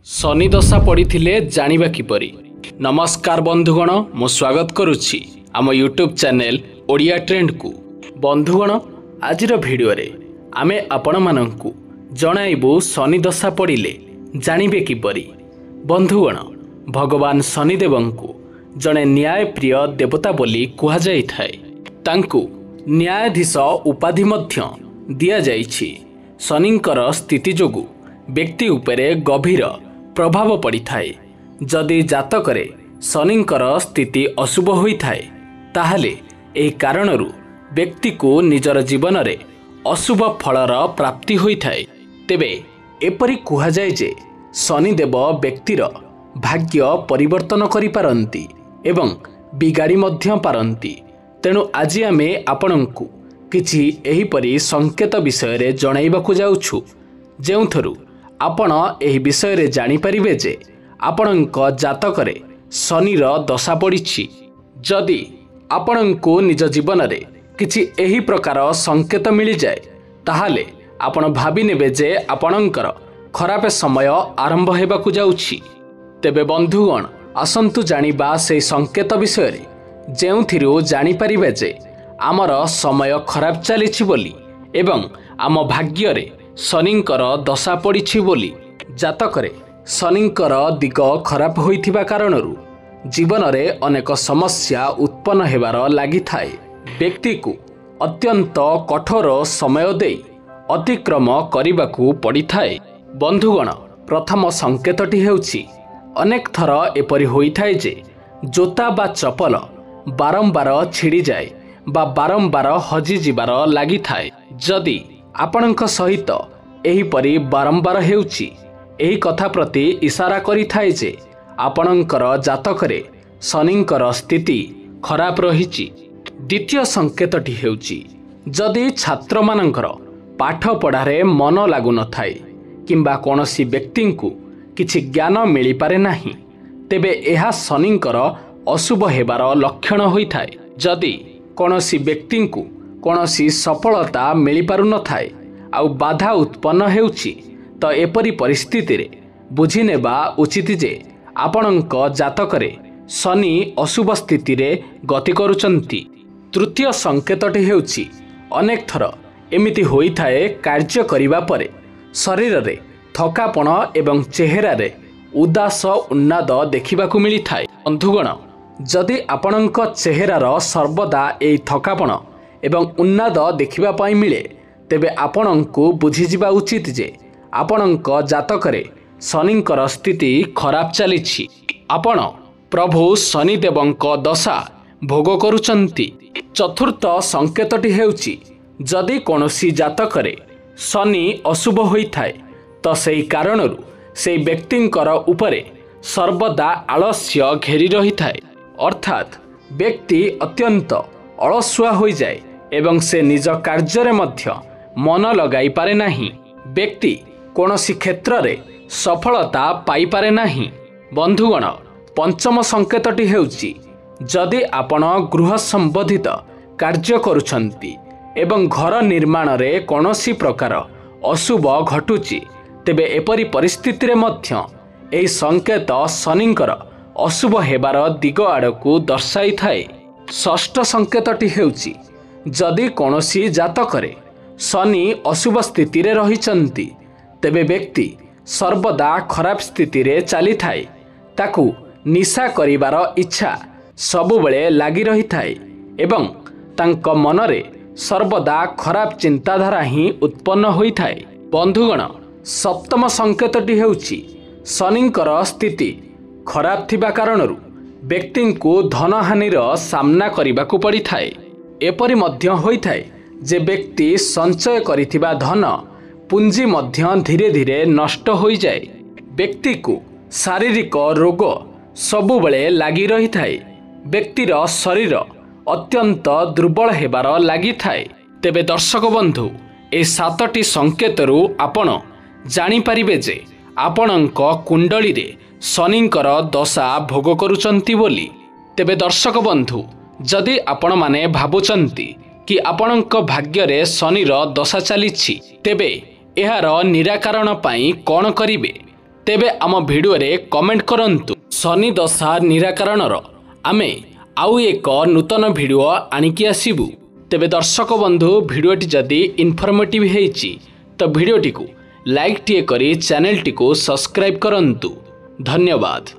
शनि दशा पड़िथिले जानिबा किपरि। नमस्कार बंधुगण, मु स्वागत करुछि आम यूट्यूब चैनल ओडिया ट्रेंड को। बंधुगण, आजिर भिडियो रे आमे आपण मानंकु जणाइबु शनि दशा पड़िले जानिबे किपरि। बंधुगण, भगवान शनिदेवंकु जणे न्याय प्रिय देवता बोली कुहा जाई थाए। तांकु न्यायाधीश उपाधि मध्य दिया जाइछि। शनिंकर स्थिति जोगु व्यक्ति उपरे गभीर प्रभाव पड़ी थाए। जदि जातकरे शनिंकर स्थिति अशुभ होई थाए ताहले एही कारणरू व्यक्ति को निजर जीवन रे अशुभ फलर प्राप्ति होई थाए। तेबे एपरि कुहा जाय जे शनिदेव व्यक्तिर भाग्य परिवर्तन करि पारंती एवं बिगाड़ी मध्य पारंती। तेणु आज आमे आपणंकु किछि एहिपरि संकेत विषय रे जणाइबाकु जाउछु, जेउथरु आपण एही विषय रे जानि परिबे जे आपणंक जातकरे शनिर दशा पड़िछि। जदि आपणंकु निज जीवन रे किछि एही प्रकार संकेत मिली जाए ताहाले आपण भाबी नेबे जे आपणंकर खराब समय आरंभ हेबाकु जाउछि। तेबे बंधुगण, आसंतु जानिबा से संकेत विषय रे जेउथिरु जानि परिबे जे आमर समय खराब चलिछि बोली एवं आम भाग्य रे शनिंकर दशा पड़िछि बोली। जातकरे शनिंकर दिग खराब होइथिबा कारणरू जीवन रे अनेक समस्या उत्पन्न हेबार लागि थाए। व्यक्ति को अत्यंत कठोर समय दे अतिक्रम करिबाकू पड़ी थाए। बंधुगण, प्रथम संकेतटी हेउछि अनेक थर एपरि होई थाए जे जोता बा चपल बारंबार छिड़ी जाए बा बारंबार हजि जिबार लागि थाए। जदि आपणक सहित एहीपरि बारंबार हेउछि, एही कथा प्रति इशारा करि थाए जे आपणकर जातकरे शनिंकर स्थिति खराब रहिछि। द्वितीय संकेतटी हेउछि जदि छात्र मानकर पाठ पढ़ारे मन लागु न थाए किंबा कोनोसी व्यक्ति को किछि ज्ञान मिली पारे नाही, तेबे एहा शनिंकर अशुभ हेबार लक्षण होई थाए। जदि कोनोसी व्यक्ति को कोनोसी सफलता मिली पारु न थाए आउ बाधा उत्पन्न हेउछि, तो एपरि परिस्थिति रे बुझी नेबा उचित जे आपणक जातकरे शनि अशुभ स्थिति रे गति करुचंती। तृतीय संकेतटी हेउछि अनेक थर एमिति होई थाए कार्य करिबा परे शरीर रे थकापण एवं चेहरा रे उदास उन्नाद देखिबाकू मिली थाए। बंधुगण, जदि आपणक चेहरार सर्वदा एई थकापण एवं उन्नाद देखिबा पाई मिले तेबे आपणंकु बुझीजिबा उचित जे आपणंक जातकरे शनिंकर स्थिति खराब चलिछि। आपण प्रभु शनिदेवंक दशा भोग करुचंती। चतुर्थ संकेतटी हेउछि जदि कोनोसी जातकरे शनि अशुभ होई थाए तो सेही कारणरू से व्यक्तिंकर उपरे सर्वदा आलस्य घेरी रही थाए। अर्थात व्यक्ति अत्यंत अलसुआ होई जाए एवं से निज कार्य मध्य मन लगाई पारे नाही। व्यक्ति कोनोसी क्षेत्र रे सफलता पाई पारे नाही। बंधुगण, पंचम संकेतटी हेउछि जदि आपण गृह संबंधित कार्य करुछंती एवं घर निर्माण रे कोनोसी प्रकार अशुभ घटुची, तेबे एपरि परिस्थिति रे मध्य एही संकेत शनिंकर अशुभ हेबार दिग आड़कू दर्शाई थाए। षष्ठ संकेतटी हेउछि जदि कोनोसी जातकरे शनि अशुभ स्थिति रे रहिचंती तेबे व्यक्ति सर्वदा खराब स्थिति रे चली थाए। ताकू निशा करिबार इच्छा सबुबेले लागि रही थाए एवं तांक मनरे सर्वदा खराब चिंताधारा ही उत्पन्न होई थाए। बंधुगण, सप्तम संकेतटी हेउछि शनिंकर स्थिति खराब थिबा कारणरू व्यक्ति को धनहानिर सामना करिबाकू पड़ी थाए। एपरि मध्य होई थाए जे व्यक्ति संचय करिथिबा धन पुंजी मध्य धीरे धीरे नष्ट होई जाए। व्यक्ति को शारीरिक रोग सबुबेले लागि रही थाए। व्यक्तिर शरीर अत्यंत दुर्बल हेबार लागि थाए। तेबे दर्शक बंधु, ए सातटी संकेतरू आपण जानि परिबे जे आपणक कुंडली रे शनिंकर दशा भोग करुचंती बोली। तेबे दर्शक बंधु, जदि आपण माने भाबुचंती कि आपणक भाग्य रे शनिर दशा चलिछि, तेबे एहार निराकरण पाई कौन करिवे तेबे आम भिडियो रे कमेंट करंतु शनि दशा निराकरणर आमे आउ एक नूतन भिडियो आनिकी आसिबु। तेबे दर्शक बंधु भिडियोटी जदि इनफॉर्मेटिव हेइची तो भिडियोटी को लाइक टिए करी चैनल टी को सब्सक्राइब करंतु। धन्यवाद।